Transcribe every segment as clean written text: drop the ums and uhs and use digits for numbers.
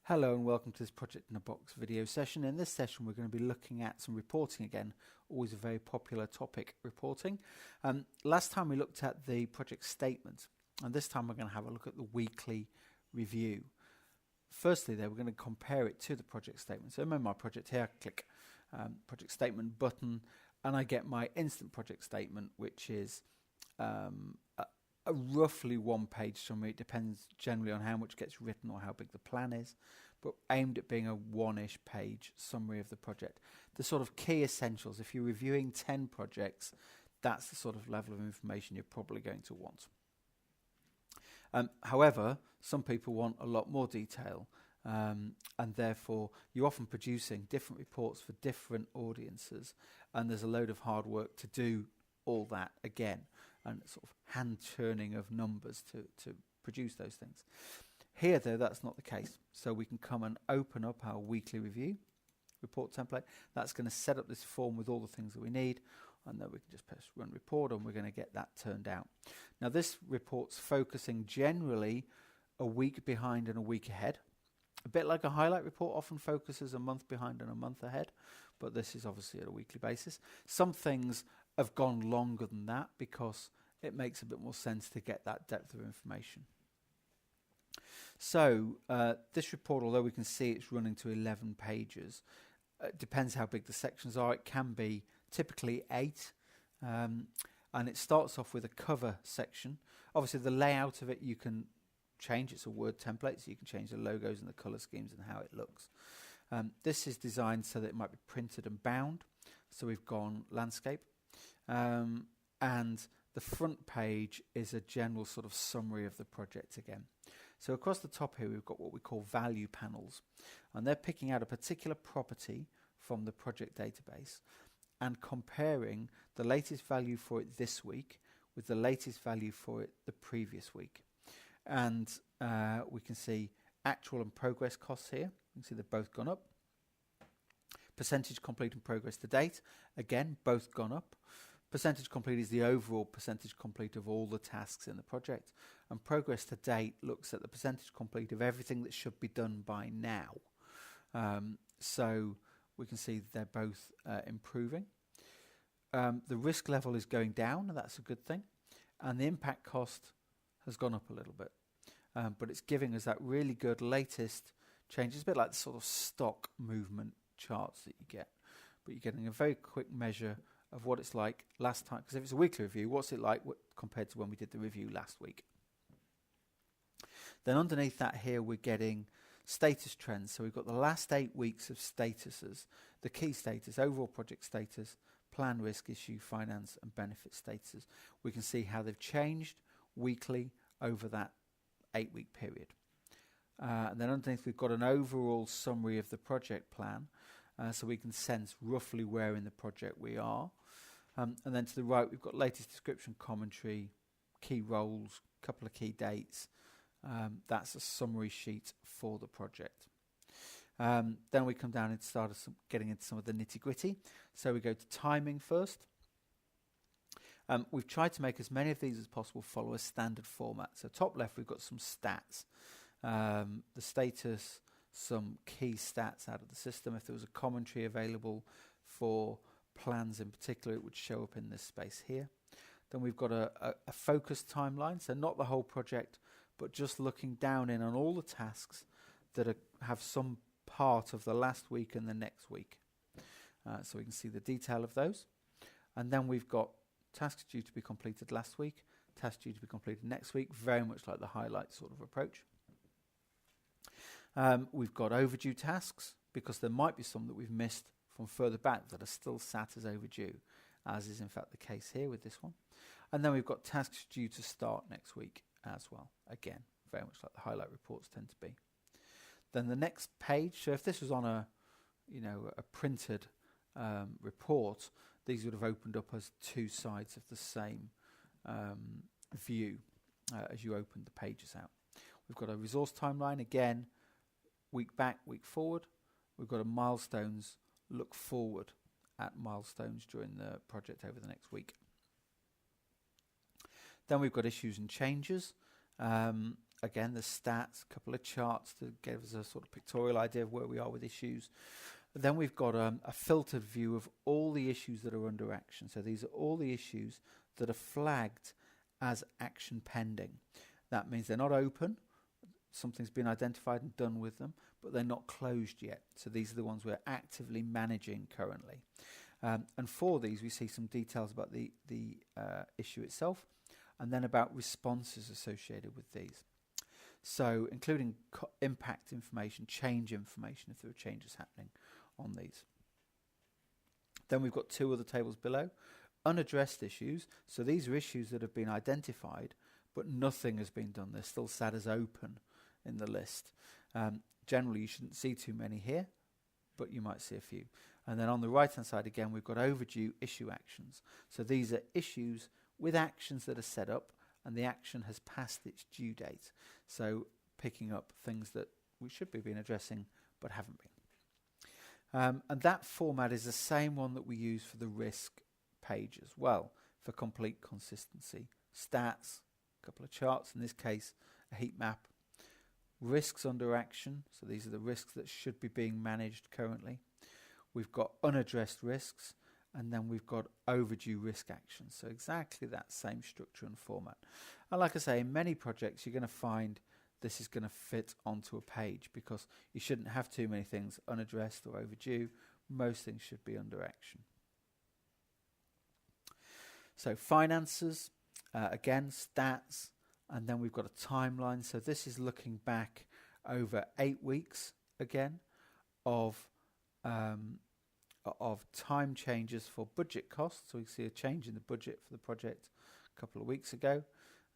Hello and welcome to this Project in a Box video session. In this session we're going to be looking at some reporting again, always a very popular topic, reporting. Last time we looked at the project statement, and this time we're going to have a look at the weekly review. Firstly though, we're going to compare it to the project statement. So I'm in my project here, I click project statement button and I get my instant project statement, which is a roughly one-page summary. It depends generally on how much gets written or how big the plan is, but aimed at being a one-ish page summary of the project. The sort of key essentials, if you're reviewing 10 projects, that's the sort of level of information you're probably going to want. However, some people want a lot more detail, and therefore you're often producing different reports for different audiences, and there's a load of hard work to do all that again, and sort of hand churning of numbers to produce those things. Here though, that's not the case. So we can come and open up our weekly review report template. That's going to set up this form with all the things that we need, and then we can just press run report and we're going to get that turned out. Now this report's focusing generally a week behind and a week ahead. A bit like a highlight report often focuses a month behind and a month ahead, but this is obviously at a weekly basis. Some things have gone longer than that because it makes a bit more sense to get that depth of information. So this report, although we can see it's running to 11 pages, depends how big the sections are. It can be typically 8, and it starts off with a cover section. Obviously the layout of it you can change. It's a Word template, so you can change the logos and the color schemes and how it looks. This is designed so that it might be printed and bound. So we've gone landscape, and the front page is a general sort of summary of the project again. So across the top here we've got what we call value panels, and they're picking out a particular property from the project database and comparing the latest value for it this week with the latest value for it the previous week. And we can see actual and progress costs here. You can see they've both gone up. Percentage complete and progress to date, again, both gone up. Percentage complete is the overall percentage complete of all the tasks in the project, and progress to date looks at the percentage complete of everything that should be done by now. So we can see they're both improving. The risk level is going down, and that's a good thing, and the impact cost has gone up a little bit, but it's giving us that really good latest change. It's a bit like the sort of stock movement charts that you get, but you're getting a very quick measure of what it's like last time, because if it's a weekly review, what's it like compared to when we did the review last week. Then underneath that here we're getting status trends. So we've got the last 8 weeks of statuses, the key status, overall project status, plan, risk, issue, finance and benefit statuses. We can see how they've changed weekly over that 8-week period. And then underneath we've got an overall summary of the project plan, so we can sense roughly where in the project we are. And then to the right we've got latest description, commentary, key roles, couple of key dates. That's a summary sheet for the project. Then we come down and start getting into some of the nitty-gritty. So we go to timing first. We've tried to make as many of these as possible follow a standard format. So top left we've got some stats, the status, some key stats out of the system. If there was a commentary available for plans in particular, it would show up in this space here. Then we've got a focused timeline, so not the whole project, but just looking down in on all the tasks that have some part of the last week and the next week. So we can see the detail of those. And then we've got tasks due to be completed last week, tasks due to be completed next week, very much like the highlight sort of approach. We've got overdue tasks, because there might be some that we've missed from further back that are still sat as overdue, as is in fact the case here with this one. And then we've got tasks due to start next week as well. Again, very much like the highlight reports tend to be. Then the next page, so if this was on a printed report, these would have opened up as 2 sides of the same view as you opened the pages out. We've got a resource timeline, again, week back, week forward. We've got a milestones, look forward at milestones during the project over the next week. Then we've got issues and changes, again, the stats, a couple of charts to give us a sort of pictorial idea of where we are with issues. Then we've got a filtered view of all the issues that are under action. So these are all the issues that are flagged as action pending. That means they're not open. Something's been identified and done with them, but they're not closed yet. So these are the ones we're actively managing currently. And for these, we see some details about the issue itself, and then about responses associated with these. So including impact information, change information, if there are changes happening on these. Then we've got two other tables below. Unaddressed issues. So these are issues that have been identified, but nothing has been done. They're still sat as open in the list. Generally, you shouldn't see too many here, but you might see a few. And then on the right-hand side, again, we've got overdue issue actions. So these are issues with actions that are set up, and the action has passed its due date. So picking up things that we should be been addressing, but haven't been. And that format is the same one that we use for the risk page as well, for complete consistency. Stats, a couple of charts, in this case, a heat map. Risks under action, so these are the risks that should be being managed currently. We've got unaddressed risks, and then we've got overdue risk actions. So exactly that same structure and format. And like I say, in many projects, you're going to find this is going to fit onto a page, because you shouldn't have too many things unaddressed or overdue. Most things should be under action. So finances, again, stats, and then we've got a timeline. So this is looking back over 8 weeks again of time changes for budget costs. So we see a change in the budget for the project a couple of weeks ago.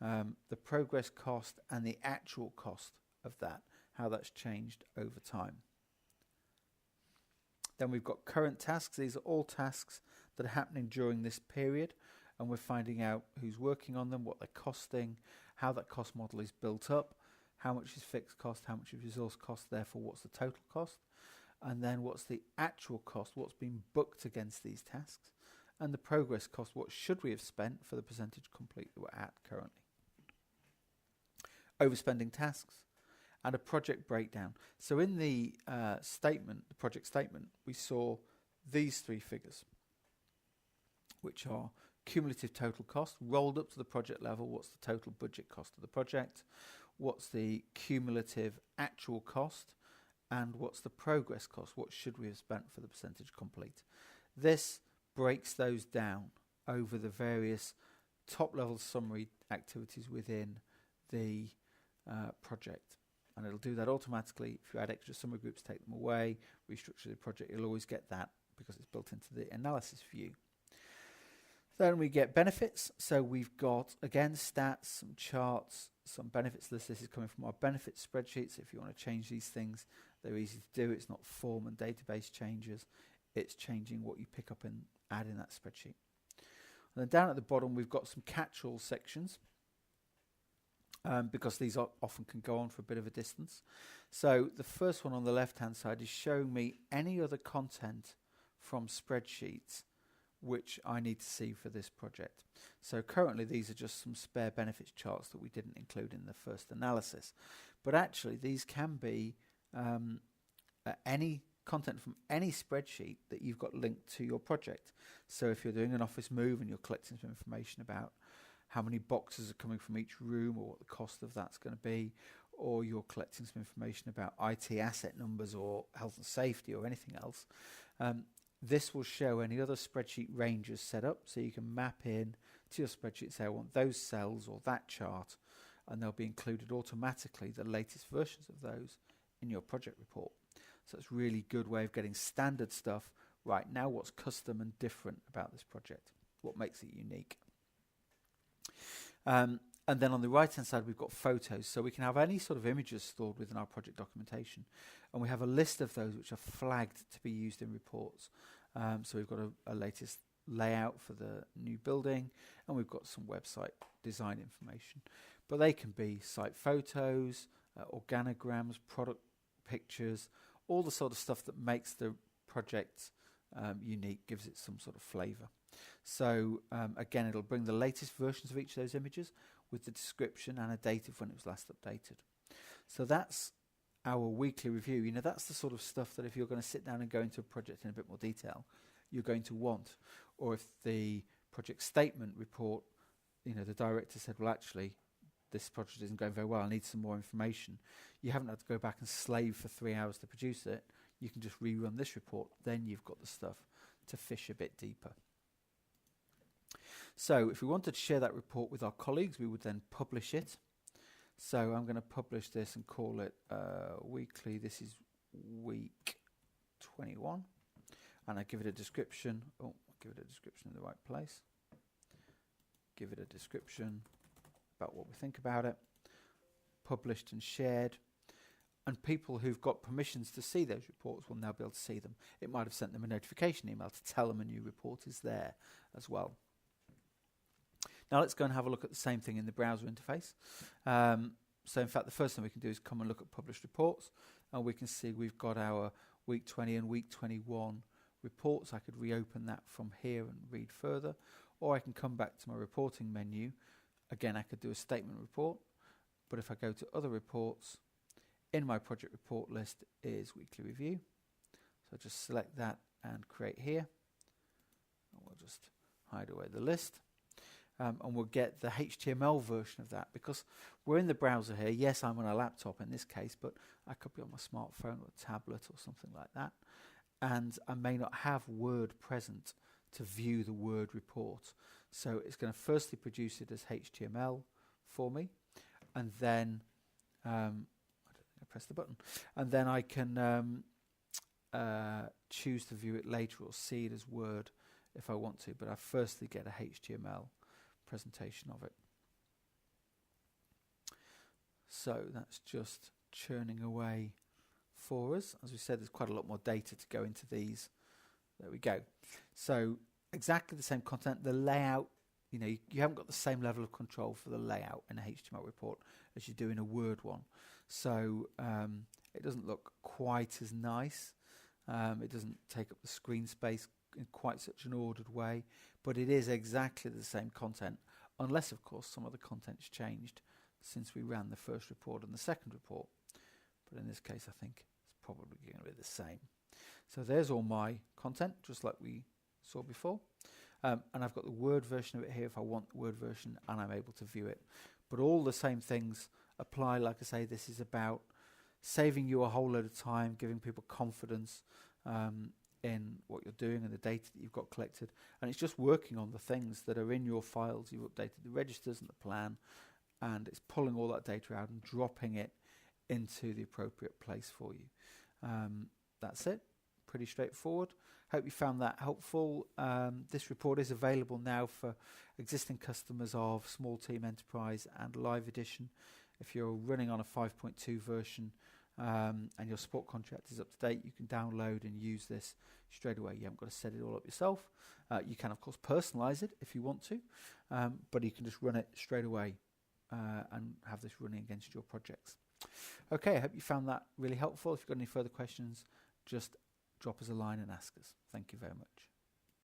The progress cost and the actual cost of that, how that's changed over time. Then we've got current tasks. These are all tasks that are happening during this period, and we're finding out who's working on them, what they're costing, how that cost model is built up, how much is fixed cost, how much is resource cost, therefore what's the total cost, and then what's the actual cost, what's been booked against these tasks, and the progress cost, what should we have spent for the percentage complete that we're at currently. Overspending tasks, and a project breakdown. So in the statement, the project statement, we saw these three figures, which are cumulative total cost, rolled up to the project level, what's the total budget cost of the project, what's the cumulative actual cost, and what's the progress cost, what should we have spent for the percentage complete. This breaks those down over the various top-level summary activities within the project. And it'll do that automatically. If you add extra summary groups, take them away, restructure the project, you'll always get that because it's built into the analysis view. Then we get benefits. So we've got, again, stats, some charts, some benefits lists. This is coming from our benefits spreadsheets. If you want to change these things, they're easy to do. It's not form and database changes. It's changing what you pick up and add in that spreadsheet. And then down at the bottom, we've got some catch-all sections, because these often can go on for a bit of a distance. So the first one on the left-hand side is showing me any other content from spreadsheets which I need to see for this project. So currently these are just some spare benefits charts that we didn't include in the first analysis. But actually these can be any content from any spreadsheet that you've got linked to your project. So if you're doing an office move and you're collecting some information about how many boxes are coming from each room or what the cost of that's going to be, or you're collecting some information about IT asset numbers or health and safety or anything else, this will show any other spreadsheet ranges set up, so you can map in to your spreadsheet and say, I want those cells or that chart, and they'll be included automatically, the latest versions of those, in your project report. So it's a really good way of getting standard stuff right now, what's custom and different about this project, what makes it unique. And then on the right hand side we've got photos, so we can have any sort of images stored within our project documentation, and we have a list of those which are flagged to be used in reports. So we've got a latest layout for the new building, and we've got some website design information, but they can be site photos, organograms, product pictures, all the sort of stuff that makes the project unique, gives it some sort of flavor. So again, it'll bring the latest versions of each of those images. with the description and a date of when it was last updated. So that's our weekly review. You know, that's the sort of stuff that if you're going to sit down and go into a project in a bit more detail, you're going to want. Or if the project statement report, you know, the director said, well, actually, this project isn't going very well, I need some more information. You haven't had to go back and slave for 3 hours to produce it. You can just rerun this report. Then you've got the stuff to fish a bit deeper. So if we wanted to share that report with our colleagues, we would then publish it. So I'm going to publish this and call it weekly. This is week 21. And I give it a description. Oh, I'll give it a description in the right place. Give it a description about what we think about it. Published and shared. And people who've got permissions to see those reports will now be able to see them. It might have sent them a notification email to tell them a new report is there as well. Now let's go and have a look at the same thing in the browser interface. So in fact, the first thing we can do is come and look at published reports, and we can see we've got our week 20 and week 21 reports. I could reopen that from here and read further, or I can come back to my reporting menu. Again, I could do a statement report, but if I go to other reports, in my project report list is weekly review. So just select that and create here. We'll just hide away the list. And we'll get the HTML version of that, because we're in the browser here. Yes, I'm on a laptop in this case, but I could be on my smartphone or a tablet or something like that. And I may not have Word present to view the Word report. So it's going to firstly produce it as HTML for me, and then I don't think I pressed the button, and then I can choose to view it later or see it as Word if I want to. But I firstly get a HTML presentation of it. So that's just churning away for us. As we said, there's quite a lot more data to go into these. There we go. So exactly the same content. The layout, you know, you haven't got the same level of control for the layout in a HTML report as you do in a Word one. So it doesn't look quite as nice. It doesn't take up the screen space in quite such an ordered way, but it is exactly the same content, unless of course some of the content's changed since we ran the first report and the second report. But in this case I think it's probably going to be the same. So there's all my content, just like we saw before, and I've got the Word version of it here if I want the Word version, and I'm able to view it. But all the same things apply. Like I say, this is about saving you a whole load of time, giving people confidence in what you're doing and the data that you've got collected, and it's just working on the things that are in your files. You've updated the registers and the plan, and it's pulling all that data out and dropping it into the appropriate place for you. That's it. Pretty straightforward. Hope you found that helpful. This report is available now for existing customers of Small Team Enterprise and Live Edition. If you're running on a 5.2 version and your support contract is up to date, you can download and use this straight away. You haven't got to set it all up yourself. You can of course personalize it if you want to, but you can just run it straight away and have this running against your projects. Okay, I hope you found that really helpful. If you've got any further questions, just drop us a line and ask us. Thank you very much.